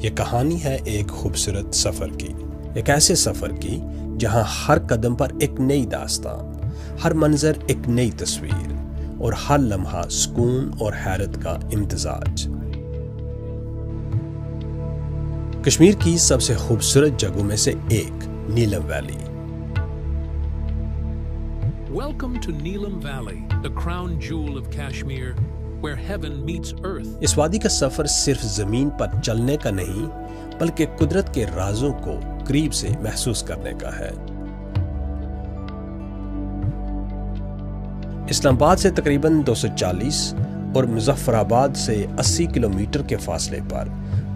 یہ کہانی ہے ایک خوبصورت سفر کی، ایک ایسے سفر کی جہاں ہر قدم پر ایک نئی داستان، ہر منظر ایک نئی تصویر اور ہر لمحہ سکون اور حیرت کا امتزاج۔ کشمیر کی سب سے خوبصورت جگہوں میں سے ایک نیلم valley. Welcome to Neelam Valley, the crown jewel of Kashmir, where heaven meets earth. اس وادی کا سفر صرف زمین پر چلنے کا نہیں، بلکہ قدرت کے رازوں کو قریب سے محسوس کرنے کا ہے۔ اسلام آباد سے تقریباً 240 اور مظفر آباد سے 80 کلومیٹر کے فاصلے پر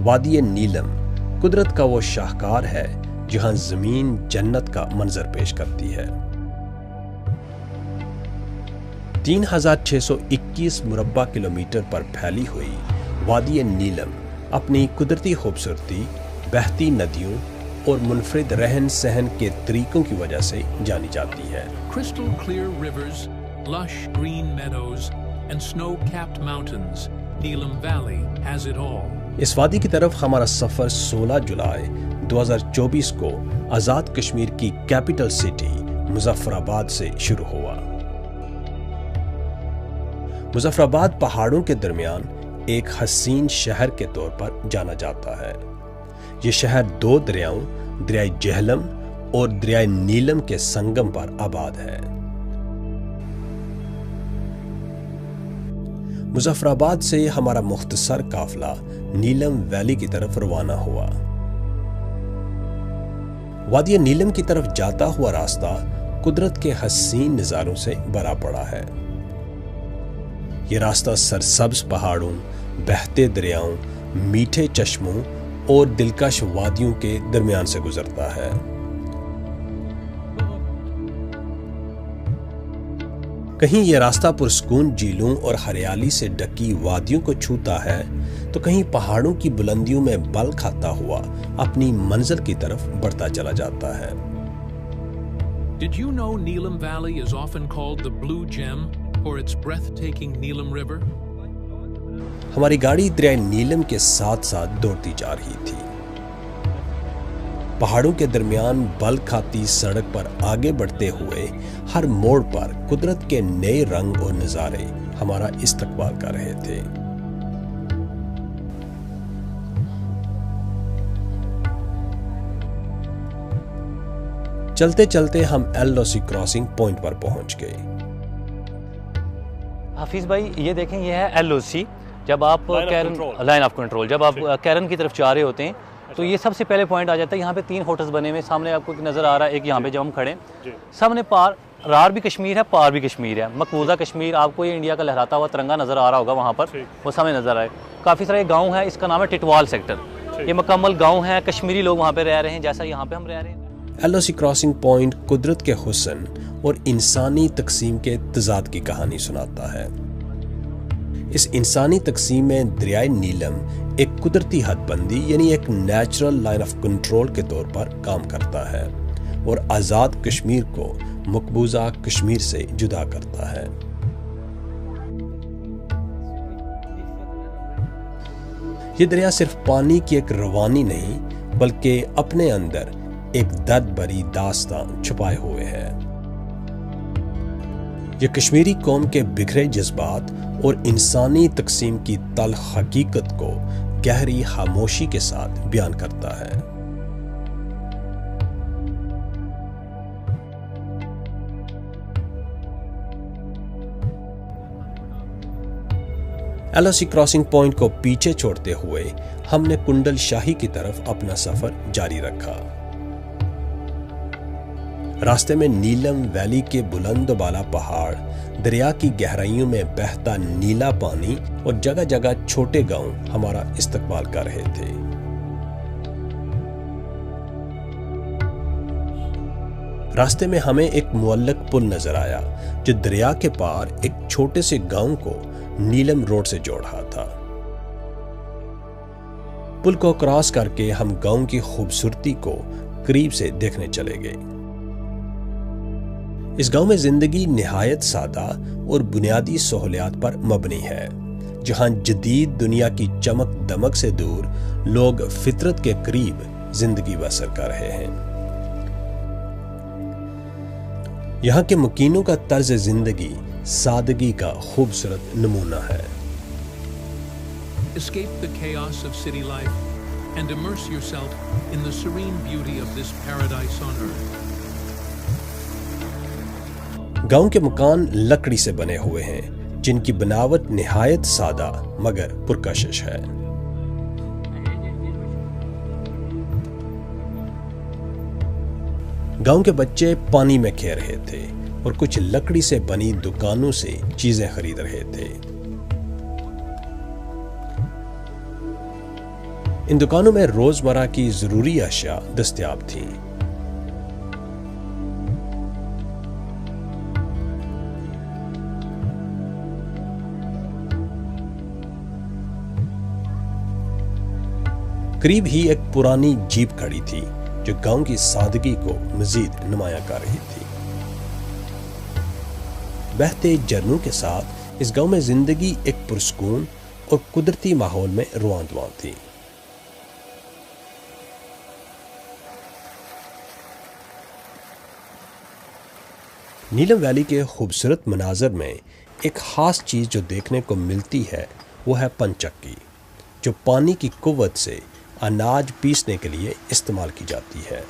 وادی نیلم قدرت کا وہ شاہکار ہے جہاں زمین جنت کا منظر پیش کرتی ہے۔ 3621 مربع کلومیٹر پر پھیلی ہوئی وادی نیلم اپنی قدرتی خوبصورتی، بہتی ندیوں اور منفرد رہن سہن کے طریقوں کی وجہ سے جانی جاتی ہے۔ Crystal clear rivers, lush green meadows, and snow-capped mountains, Neelam Valley has it all. اس وادی کی طرف ہمارا سفر 16 جولائی 2024 کو آزاد کشمیر کی کیپٹل سٹی مظفر آباد سے شروع ہوا۔ مظفر آباد پہاڑوں کے درمیان ایک حسین شہر کے طور پر جانا جاتا ہے۔ یہ شہر 2 دریاؤں، دریائے جہلم اور دریائے نیلم کے سنگم پر آباد ہے۔ مظفر آباد سے ہمارا مختصر قافلہ نیلم ویلی کی طرف روانہ ہوا۔ وادی نیلم کی طرف جاتا ہوا راستہ قدرت کے حسین نظاروں سے بھرا پڑا ہے۔ یہ راستہ سرسبز پہاڑوں، بہتے دریاؤں، میٹھے چشموں اور دلکش وادیوں کے درمیان سے گزرتا ہے۔ کہیں یہ راستہ پرسکون جھیلوں اور ہریالی سے ڈکی وادیوں کو چھوتا ہے تو کہیں پہاڑوں کی بلندیوں میں بل کھاتا ہوا اپنی منزل کی طرف بڑھتا چلا جاتا ہے۔ Did you know Neelam Valley is often called the Blue Gem for its breathtaking Neelam River? ہماری گاڑی دریائے نیلم کے ساتھ ساتھ دوڑتی جا رہی تھی۔ پہاڑوں کے درمیان بل کھاتی سڑک پر آگے بڑھتے ہوئے ہر موڑ پر قدرت کے نئے رنگ اور نظارے ہمارا استقبال کر رہے تھے۔ چلتے چلتے ہم LOC کراسنگ پوائنٹ پر پہنچ گئے۔ حفیظ بھائی یہ دیکھیں، یہ ہے LOC۔ جب آپ لائن آف کنٹرول جب آپ کیرن کی طرف جا رہے ہوتے ہیں تو یہ سب سے پہلے پوائنٹ آ جاتا ہے۔ یہاں پہ 3 ہوٹلز بنے ہوئے، سامنے آپ کو نظر آ رہا ہے ایک یہاں پہ جب ہم کھڑے ہیں، سامنے رار بھی کشمیر ہے، پار بھی کشمیر ہے، مقبوضہ کشمیر۔ آپ کو یہ انڈیا کا لہراتا ہوا ترنگا نظر آ رہا ہوگا وہاں پر، وہ سامنے نظر آئے۔ کافی سارے گاؤں ہیں، اس کا نام ہے ٹٹوال سیکٹر۔ یہ مکمل گاؤں ہیں، کشمیری لوگ وہاں پہ رہ رہے ہیں جیسا یہاں پہ ہم رہ رہے ہیں۔ LOC کراسنگ پوائنٹ قدرت کے حسن اور انسانی تقسیم کے تضاد کی کہانی سناتا ہے۔ اس انسانی تقسیم میں دریائے نیلم ایک قدرتی حد بندی یعنی ایک نیچرل لائن آف کنٹرول کے طور پر کام کرتا ہے اور آزاد کشمیر کو مقبوضہ کشمیر سے جدا کرتا ہے۔ یہ دریا صرف پانی کی ایک روانی نہیں بلکہ اپنے اندر ایک درد بھری داستان چھپائے ہوئے ہے۔ یہ کشمیری قوم کے بکھرے جذبات اور انسانی تقسیم کی تلخ حقیقت کو گہری خاموشی کے ساتھ بیان کرتا ہے۔ LOC کراسنگ پوائنٹ کو پیچھے چھوڑتے ہوئے ہم نے کنڈل شاہی کی طرف اپنا سفر جاری رکھا۔ راستے میں نیلم ویلی کے بلند و بالا پہاڑ، دریا کی گہرائیوں میں بہتا نیلا پانی اور جگہ جگہ چھوٹے گاؤں ہمارا استقبال کر رہے تھے۔ راستے میں ہمیں ایک معلق پل نظر آیا جو دریا کے پار ایک چھوٹے سے گاؤں کو نیلم روڈ سے جوڑ رہا تھا۔ پل کو کراس کر کے ہم گاؤں کی خوبصورتی کو قریب سے دیکھنے چلے گئے۔ اس گاؤں میں زندگی نہایت سادہ اور بنیادی سہولیات پر مبنی ہے، جہاں جدید دنیا کی چمک دمک سے دور لوگ فطرت کے قریب زندگی بسر کر رہے ہیں۔ یہاں کے مکینوں کا طرز زندگی سادگی کا خوبصورت نمونہ ہے۔ Escape the chaos of city life and immerse yourself in the serene beauty of this paradise on earth. گاؤں کے مکان لکڑی سے بنے ہوئے ہیں جن کی بناوٹ نہایت سادہ مگر پرکشش ہے۔ گاؤں کے بچے پانی میں کھیل رہے تھے اور کچھ لکڑی سے بنی دکانوں سے چیزیں خرید رہے تھے۔ ان دکانوں میں روزمرہ کی ضروری اشیاء دستیاب تھیں۔ قریب ہی ایک پرانی جیپ کھڑی تھی جو گاؤں کی سادگی کو مزید نمایاں کر رہی تھی۔ بہتے جھرنوں کے ساتھ اس گاؤں میں زندگی ایک پرسکون اور قدرتی ماحول میں رواں دواں تھی۔ نیلم ویلی کے خوبصورت مناظر میں ایک خاص چیز جو دیکھنے کو ملتی ہے وہ ہے پنچکی، جو پانی کی قوت سے اناج پیسنے کے لیے استعمال کی جاتی ہے۔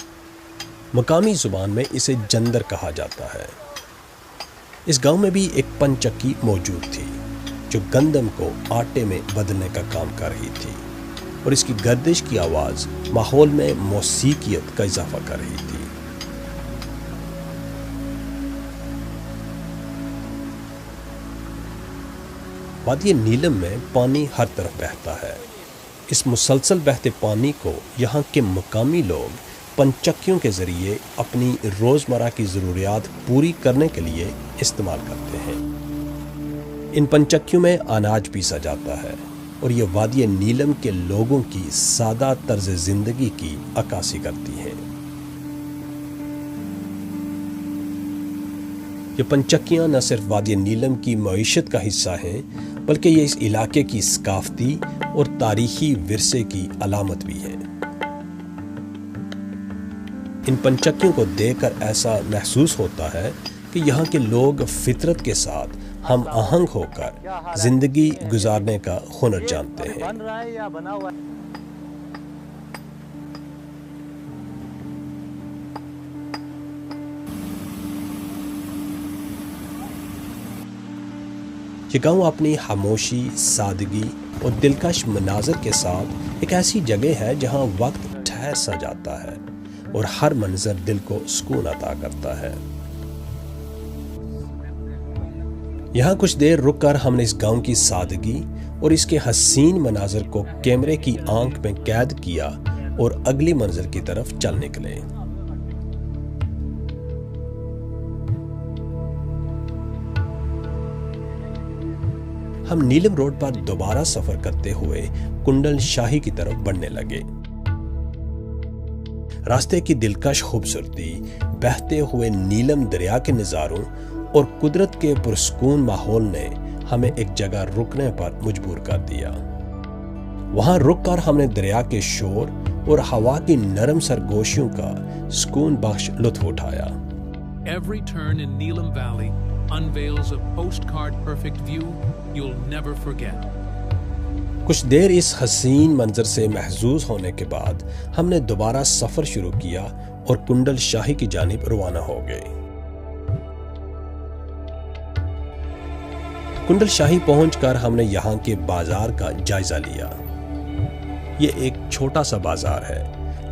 مقامی زبان میں اسے جندر کہا جاتا ہے۔ اس گاؤں میں بھی ایک پنچکی موجود تھی جو گندم کو آٹے میں بدلنے کا کام کر رہی تھی، اور اس کی گردش کی آواز ماحول میں موسیقیت کا اضافہ کر رہی تھی۔ وادی نیلم میں پانی ہر طرف بہتا ہے۔ اس مسلسل بہتے پانی کو یہاں کے مقامی لوگ پنچکیوں کے ذریعے اپنی روزمرہ کی ضروریات پوری کرنے کے لیے استعمال کرتے ہیں۔ ان پنچکیوں میں اناج پیسا جاتا ہے اور یہ وادی نیلم کے لوگوں کی سادہ طرز زندگی کی عکاسی کرتی ہیں۔ یہ پنچکیاں نہ صرف وادی نیلم کی معیشت کا حصہ ہیں بلکہ یہ اس علاقے کی ثقافتی اور تاریخی ورثے کی علامت بھی ہیں۔ ان پنچکیوں کو دیکھ کر ایسا محسوس ہوتا ہے کہ یہاں کے لوگ فطرت کے ساتھ ہم آہنگ ہو کر زندگی گزارنے کا ہنر جانتے ہیں۔ یہ گاؤں اپنی خاموشی، سادگی اور دلکش مناظر کے ساتھ ایک ایسی جگہ ہے جہاں وقت ٹھہر سا جاتا ہے اور ہر منظر دل کو سکون عطا کرتا ہے۔ یہاں کچھ دیر رک کر ہم نے اس گاؤں کی سادگی اور اس کے حسین مناظر کو کیمرے کی آنکھ میں قید کیا اور اگلی منزل کی طرف چل نکلے۔ ہم نیلم روڈ پر دوبارہ سفر کرتے ہوئے کنڈل شاہی کی طرف بڑھنے لگے۔ راستے کی دلکش خوبصورتی، بہتے ہوئے نیلم دریا کے نظاروں اور قدرت کے پرسکون ماحول نے ہمیں ایک جگہ رکنے پر مجبور کر دیا۔ وہاں رک کر ہم نے دریا کے شور اور ہوا کی نرم سرگوشیوں کا سکون بخش لطف اٹھایا۔ Every turn in Neelam Valley unveils a postcard perfect view you'll never forget. کچھ دیر اس حسین منظر سے محظوظ ہونے کے بعد ہم نے دوبارہ سفر شروع کیا اور کنڈل شاہی کی جانب روانہ ہو گئے۔ کنڈل شاہی پہنچ کر ہم نے یہاں کے بازار کا جائزہ لیا۔ یہ ایک چھوٹا سا بازار ہے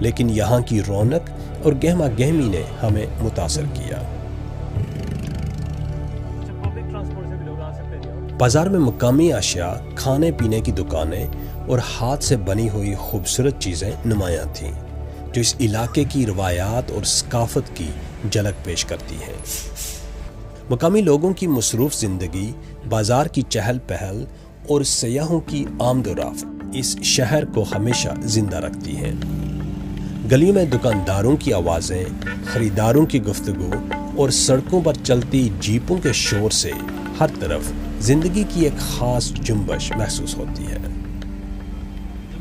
لیکن یہاں کی رونق اور گہما گہمی نے ہمیں متاثر کیا۔ بازار میں مقامی اشیاء، کھانے پینے کی دکانیں اور ہاتھ سے بنی ہوئی خوبصورت چیزیں نمایاں تھیں جو اس علاقے کی روایات اور ثقافت کی جھلک پیش کرتی ہیں۔ مقامی لوگوں کی مصروف زندگی، بازار کی چہل پہل اور سیاحوں کی آمد و رفت اس شہر کو ہمیشہ زندہ رکھتی ہیں۔ گلیوں میں دکانداروں کی آوازیں، خریداروں کی گفتگو اور سڑکوں پر چلتی جیپوں کے شور سے ہر طرف زندگی کی ایک خاص جنبش محسوس ہوتی ہے۔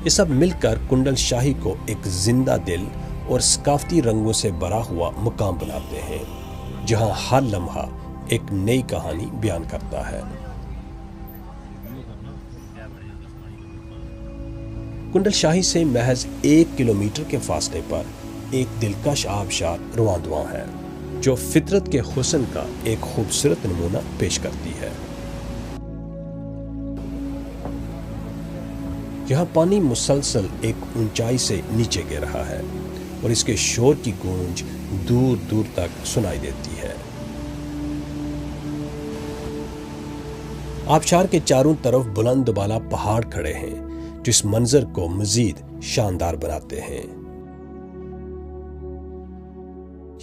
یہ سب مل کر کنڈل شاہی کو ایک زندہ دل اور ثقافتی رنگوں سے بھرا ہوا مقام بناتے ہیں، جہاں ہر لمحہ ایک نئی کہانی بیان کرتا ہے۔ کنڈل شاہی سے محض 1 کلومیٹر کے فاصلے پر ایک دلکش آبشار رواں دواں ہے، جو فطرت کے حسن کا ایک خوبصورت نمونہ پیش کرتی ہے۔ یہاں پانی مسلسل ایک اونچائی سے نیچے گر رہا ہے اور اس کے شور کی گونج دور دور تک سنائی دیتی ہے۔ آبشار کے چاروں طرف بلند بالا پہاڑ کھڑے ہیں جو اس منظر کو مزید شاندار بناتے ہیں۔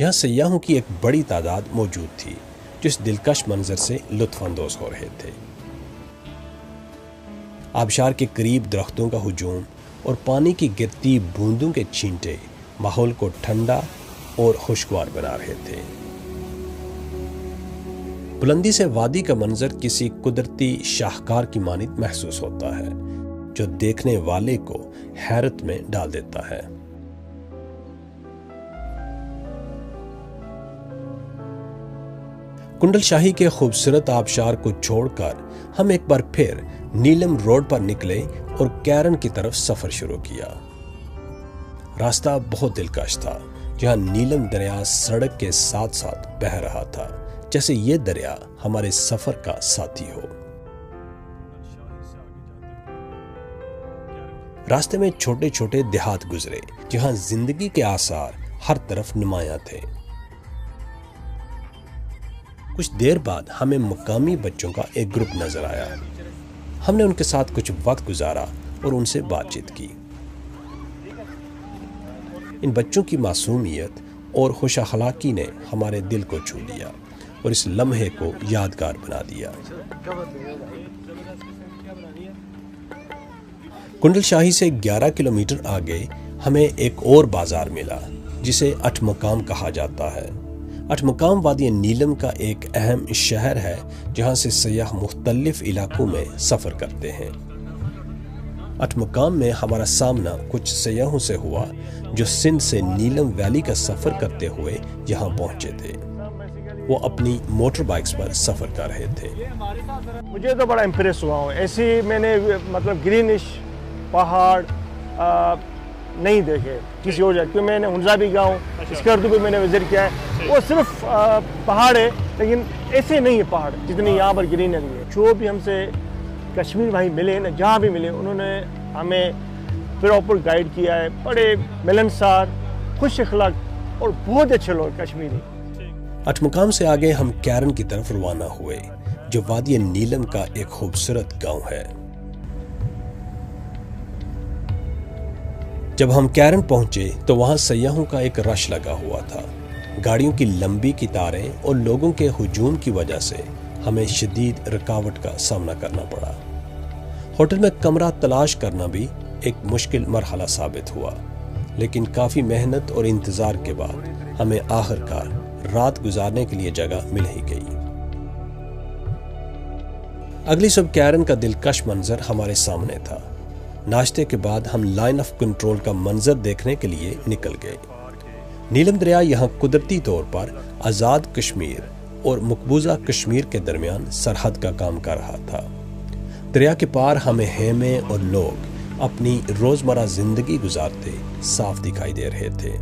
یہاں سیاحوں کی ایک بڑی تعداد موجود تھی جو اس دلکش منظر سے لطف اندوز ہو رہے تھے۔ آبشار کے قریب درختوں کا ہجوم اور پانی کی گرتی بوندوں کے چھینٹے ماحول کو ٹھنڈا اور خوشگوار بنا رہے تھے۔ بلندی سے وادی کا منظر کسی قدرتی شاہکار کی مانند محسوس ہوتا ہے، جو دیکھنے والے کو حیرت میں ڈال دیتا ہے۔ کنڈل شاہی کے خوبصورت آبشار کو چھوڑ کر ہم ایک بار پھر نیلم روڈ پر نکلے اور کیرن کی طرف سفر شروع کیا۔ راستہ بہت دلکش تھا، جہاں نیلم دریا سڑک کے ساتھ ساتھ بہہ رہا تھا، جیسے یہ دریا ہمارے سفر کا ساتھی ہو۔ راستے میں چھوٹے چھوٹے دیہات گزرے، جہاں زندگی کے آثار ہر طرف نمایاں تھے۔ کچھ دیر بعد ہمیں مقامی بچوں کا ایک گروپ نظر آیا۔ ہم نے ان کے ساتھ کچھ وقت گزارا اور ان سے بات چیت کی۔ ان بچوں کی معصومیت اور خوش اخلاقی نے ہمارے دل کو چھو لیا اور اس لمحے کو یادگار بنا دیا۔ کنڈل شاہی سے 11 کلومیٹر آگے ہمیں ایک اور بازار ملا، جسے اٹھ مقام کہا جاتا ہے۔ اٹھ مقام وادی نیلم کا ایک اہم شہر ہے، جہاں سے سیاح مختلف علاقوں میں سفر کرتے ہیں۔ اٹھ مقام میں ہمارا سامنا کچھ سیاحوں سے ہوا جو سندھ سے نیلم ویلی کا سفر کرتے ہوئے یہاں پہنچے تھے۔ وہ اپنی موٹر بائکس پر سفر کر رہے تھے۔ مجھے تو بڑا امپریس ہوا ہوں، ایسی میں نے گرینش پہاڑ نہیں دیکھے کسی اور جگہ، کیونکہ میں نے ہنزا بھی گیا ہوں، اسکردو بھی میں نے وزٹ کیا ہے۔ وہ صرف پہاڑ ہے، لیکن ایسے نہیں ہے پہاڑ جتنی یہاں پر گرینری ہے۔ جو بھی ہم سے کشمیر بھائی ملے نا، جہاں بھی ملے، انہوں نے ہمیں پراپر گائیڈ کیا ہے۔ بڑے ملنسار، خوش اخلاق اور بہت اچھے لوگ کشمیری۔ اٹھ مقام سے آگے ہم کیرن کی طرف روانہ ہوئے، جو وادی نیلم کا ایک خوبصورت گاؤں ہے۔ جب ہم کیرن پہنچے تو وہاں سیاحوں کا ایک رش لگا ہوا تھا۔ گاڑیوں کی لمبی قطاریں اور لوگوں کے ہجوم کی وجہ سے ہمیں شدید رکاوٹ کا سامنا کرنا پڑا۔ ہوٹل میں کمرہ تلاش کرنا بھی ایک مشکل مرحلہ ثابت ہوا، لیکن کافی محنت اور انتظار کے بعد ہمیں آخر کار رات گزارنے کے لیے جگہ مل ہی گئی۔ اگلی صبح کیرن کا دلکش منظر ہمارے سامنے تھا۔ ناشتے کے بعد ہم لائن آف کنٹرول کا منظر دیکھنے کے لیے نکل گئے۔ نیلم دریا یہاں قدرتی طور پر آزاد کشمیر اور مقبوضہ کشمیر کے درمیان سرحد کا کام کر رہا تھا۔ دریا کے پار ہمیں خیمے اور لوگ اپنی روزمرہ زندگی گزارتے صاف دکھائی دے رہے تھے۔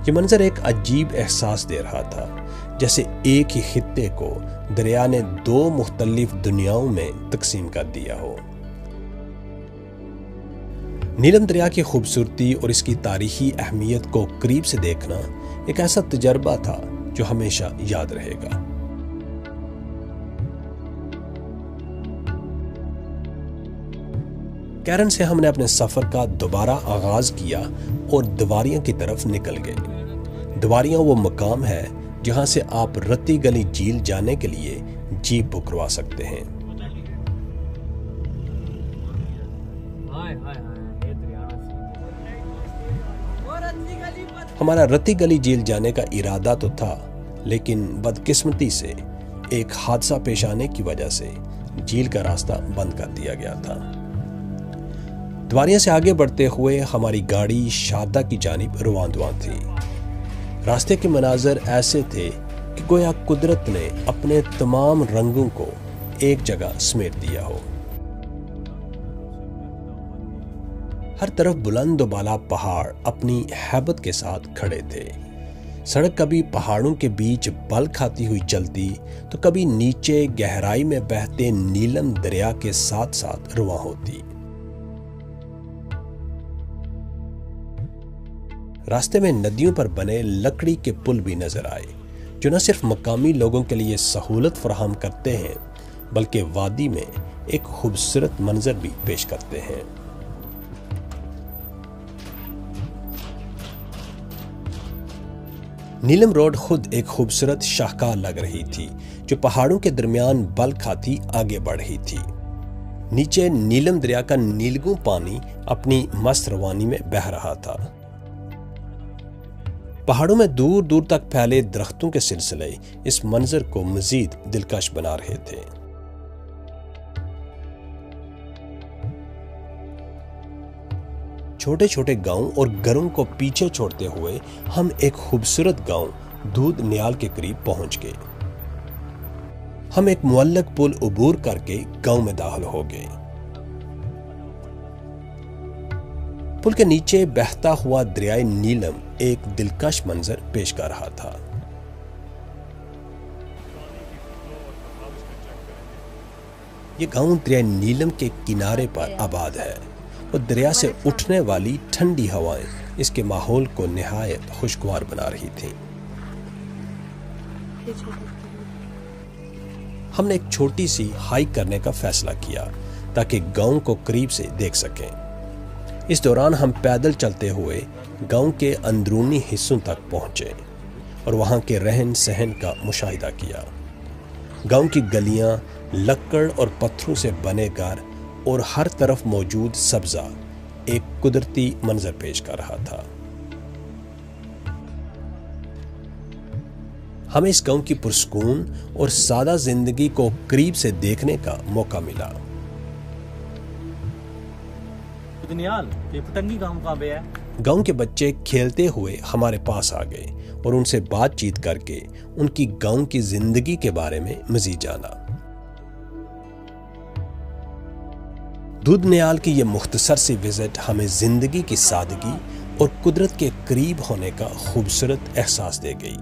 یہ منظر ایک عجیب احساس دے رہا تھا، جیسے ایک ہی خطے کو دریا نے 2 مختلف دنیاؤں میں تقسیم کر دیا ہو۔ نیلم دریا کی خوبصورتی اور اس کی تاریخی اہمیت کو قریب سے دیکھنا ایک ایسا تجربہ تھا جو ہمیشہ یاد رہے گا۔ کیرن سے ہم نے اپنے سفر کا دوبارہ آغاز کیا اور دواریاں کی طرف نکل گئے۔ دواریاں وہ مقام ہے جہاں سے آپ رتی گلی جھیل جانے کے لیے جیپ بک کروا سکتے ہیں۔ ہمارا رتی گلی جھیل جانے کا ارادہ تو تھا، لیکن بدقسمتی سے ایک حادثہ پیش آنے کی وجہ سے جھیل کا راستہ بند کر دیا گیا تھا۔ دواریاں سے آگے بڑھتے ہوئے ہماری گاڑی شادہ کی جانب روان دواں تھی۔ راستے کے مناظر ایسے تھے کہ گویا قدرت نے اپنے تمام رنگوں کو ایک جگہ سمیٹ دیا ہو۔ ہر طرف بلند و بالا پہاڑ اپنی ہیبت کے ساتھ کھڑے تھے۔ سڑک کبھی پہاڑوں کے بیچ بل کھاتی ہوئی چلتی تو کبھی نیچے گہرائی میں بہتے نیلم دریا کے ساتھ ساتھ رواں ہوتی۔ راستے میں ندیوں پر بنے لکڑی کے پل بھی نظر آئے، جو نہ صرف مقامی لوگوں کے لیے سہولت فراہم کرتے ہیں بلکہ وادی میں ایک خوبصورت منظر بھی پیش کرتے ہیں۔ نیلم روڈ خود ایک خوبصورت شاہکار لگ رہی تھی جو پہاڑوں کے درمیان بل کھاتی آگے بڑھ رہی تھی۔ نیچے نیلم دریا کا نیلگوں پانی اپنی مست روانی میں بہہ رہا تھا۔ پہاڑوں میں دور دور تک پھیلے درختوں کے سلسلے اس منظر کو مزید دلکش بنا رہے تھے۔ چھوٹے چھوٹے گاؤں اور گھروں کو پیچھے چھوڑتے ہوئے ہم ایک خوبصورت گاؤں دودھ نیال کے قریب پہنچ گئے۔ ہم ایک معلق پل عبور کر کے گاؤں میں داخل ہو گئے۔ پل کے نیچے بہتا ہوا دریائے نیلم ایک دلکش منظر پیش کر رہا تھا۔ یہ گاؤں دریائے نیلم کے کنارے پر آباد ہے اور دریا سے اٹھنے والی ٹھنڈی ہوائیں اس کے ماحول کو نہایت خوشگوار بنا رہی تھیں۔ ہم نے ایک چھوٹی سی ہائیک کرنے کا فیصلہ کیا تاکہ گاؤں کو قریب سے دیکھ سکیں۔ اس دوران ہم پیدل چلتے ہوئے گاؤں کے اندرونی حصوں تک پہنچے اور وہاں کے رہن سہن کا مشاہدہ کیا۔ گاؤں کی گلیاں لکڑ اور پتھروں سے بنے گھر اور ہر طرف موجود سبزہ ایک قدرتی منظر پیش کر رہا تھا۔ ہمیں اس گاؤں کی پرسکون اور سادہ زندگی کو قریب سے دیکھنے کا موقع ملا۔ گاؤں کے بچے کھیلتے ہوئے ہمارے پاس آ گئے اور ان سے بات چیت کر کے ان کی گاؤں کی زندگی کے بارے میں مزید جانا۔ دودھ نیال کی یہ مختصر سی وزٹ ہمیں زندگی کی سادگی اور قدرت کے قریب ہونے کا خوبصورت احساس دے گئی۔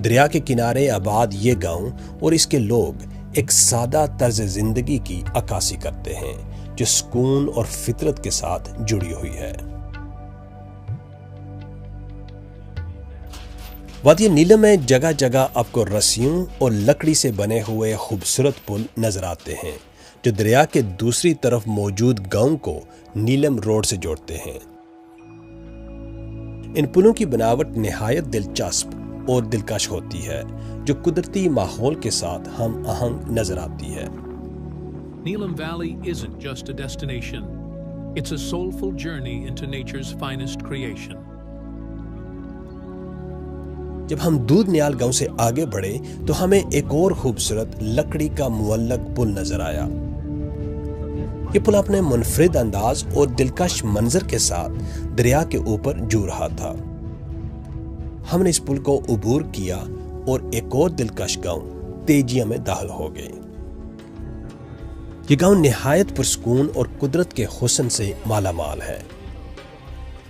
دریا کے کنارے آباد یہ گاؤں اور اس کے لوگ ایک سادہ طرز زندگی کی عکاسی کرتے ہیں جو سکون اور فطرت کے ساتھ جڑی ہوئی ہے۔ وادی نیلم میں جگہ جگہ آپ کو رسیوں اور لکڑی سے بنے ہوئے خوبصورت پل نظر آتے ہیں جو دریا کے دوسری طرف موجود گاؤں کو نیلم روڈ سے جوڑتے ہیں۔ ان پلوں کی بناوٹ نہایت دلچسپ اور دلکش ہوتی ہے جو قدرتی ماحول کے ساتھ ہم آہنگ نظر آتی ہے۔ Neelam Valley isn't just a destination. It's a soulful journey into nature's finest creation. جب ہم دودھ نیال گاؤں سے آگے بڑھے تو ہمیں ایک اور خوبصورت لکڑی کا معلق پل نظر آیا۔ یہ پل اپنے منفرد انداز اور دلکش منظر کے ساتھ دریا کے اوپر جو رہا تھا۔ ہم نے اس پل کو عبور کیا اور ایک اور دلکش گاؤں تیجیا میں داخل ہو گئے۔ یہ گاؤں نہایت پرسکون اور قدرت کے حسن سے مالا مال ہے۔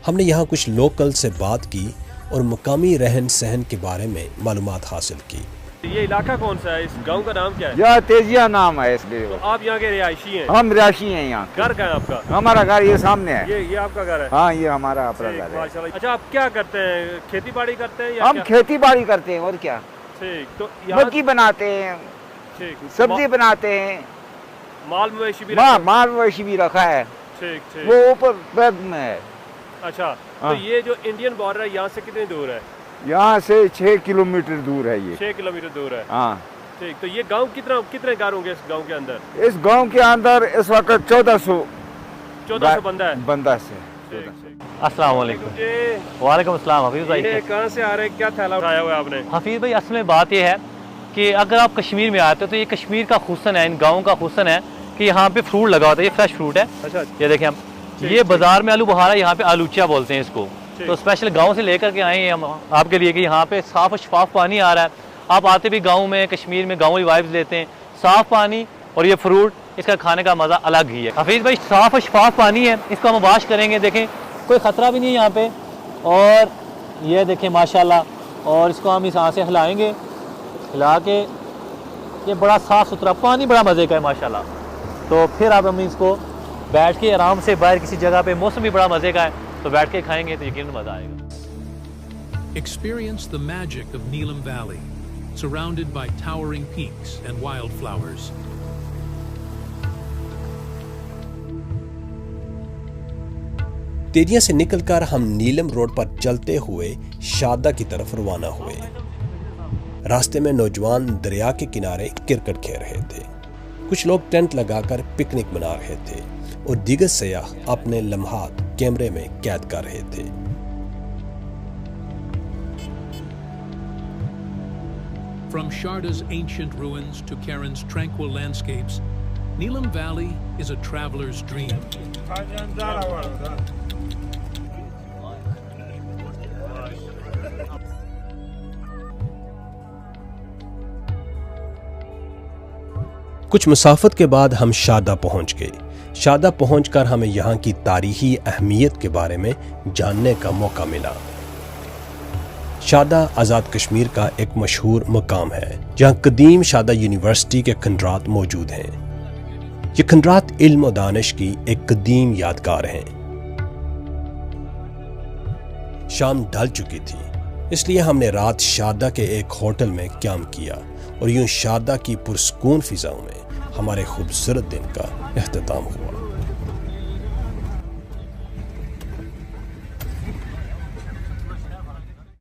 ہم نے یہاں کچھ لوکل سے بات کی اور مقامی رہن سہن کے بارے میں معلومات حاصل کی۔ یہ علاقہ کون سا ہے؟ اس گاؤں کا نام کیا ہے؟ یہ تیجیا نام ہے اس لیے۔ تو آپ یہاں کے رہائشی ہیں؟ ہم رہائشی ہیں یہاں۔ گھر کہاں ہے آپ کا؟ ہمارا گھر یہ سامنے ہے۔ یہ آپ کا گھر ہے؟ ہاں یہ ہمارا اپنا گھر ہے۔ اچھا آپ کیا کرتے ہیں؟ کھیتی باڑی کرتے ہیں یا ہم کھیتی باڑی کرتے ہیں اور کیا، ٹھیک۔ تو مکئی بناتے ہیں، سبزی بناتے ہیں، مال مویشی بھی مال مویشی بھی رکھا ہے، ٹھیک ٹھیک، وہ اوپر بیگ میں ہے۔ اچھا تو یہ جو انڈین بارڈر ہے یہاں سے کتنی دور ہے؟ یہاں سے 6 کلومیٹر دور ہے یہ۔ 6 کلومیٹر دور ہے، ہاں ٹھیک۔ تو یہ گاؤں کتنے گھر ہوں گے اس گاؤں کے اندر؟ اس گاؤں کے اندر اس وقت 1400 بندہ ہے۔ بندہ سے۔ السلام علیکم۔ وعلیکم السلام۔ حفیظ بھائی کہاں سے آ رہے ہیں؟ کیا تھیلا اٹھایا ہوا ہے آپ نے؟ حفیظ بھائی اصل میں بات یہ ہے کہ اگر آپ کشمیر میں آتے ہو تو یہ کشمیر کا حسن ہے، ان گاؤں کا حسن ہے کہ یہاں پہ فروٹ لگا ہوتا ہے، یہ فریش فروٹ ہے. یہ دیکھیں ہم، یہ بازار میں آلو بخارا، یہاں پہ آلوچا بولتے ہیں اس کو. تو اسپیشل گاؤں سے لے کر کے آئے ہیں ہم آپ کے لیے کہ یہاں پہ صاف و شفاف پانی آ رہا ہے. آپ آتے بھی گاؤں میں، کشمیر میں گاؤں وائبز لیتے ہیں، صاف پانی اور یہ فروٹ، اس کا کھانے کا مزہ الگ ہی ہے. حفیظ بھائی صاف و شفاف پانی ہے، اس کو ہم واش کریں گے، دیکھیں کوئی خطرہ بھی نہیں ہے یہاں پہ. اور یہ دیکھیں ماشاءاللہ، اور اس کو ہم اس ہاتھ سے ہلائیں گے، ہلا کے یہ بڑا صاف ستھرا پانی، بڑا مزے کا ہے ماشاءاللہ. تو پھر آپ ہم اس کو بیٹھ کے آرام سے باہر کسی جگہ پہ، موسم بھی بڑا مزے کا ہے، تو بیٹھ کے کھائیں گے تو یقیناً مزہ آئے گا. Experience the magic of Neelam Valley, surrounded by towering peaks and wildflowers. تیریا سے نکل کر ہم نیلم روڈ پر چلتے ہوئے شادہ کی طرف روانہ ہوئے. راستے میں نوجوان دریا کے کنارے کرکٹ کھیل رہے تھے، کچھ لوگ ٹینٹ لگا کر پکنک منا رہے تھے اور دیگر سیاح اپنے لمحات کیمرے میں قید کر رہے تھے. From Sharda's ancient ruins to Karen's tranquil landscapes, Neelam Valley is a traveler's dream. کچھ مسافت کے بعد ہم شادہ پہنچ گئے. شادہ پہنچ کر ہمیں یہاں کی تاریخی اہمیت کے بارے میں جاننے کا موقع ملا. شادہ آزاد کشمیر کا ایک مشہور مقام ہے جہاں قدیم شادہ یونیورسٹی کے کھنڈرات موجود ہیں. یہ کھنڈرات علم و دانش کی ایک قدیم یادگار ہیں. شام ڈھل چکی تھی، اس لیے ہم نے رات شادہ کے ایک ہوٹل میں قیام کیا اور یوں شادہ کی پرسکون فضاؤں میں ہمارے خوبصورت دن کا اختتام ہوا.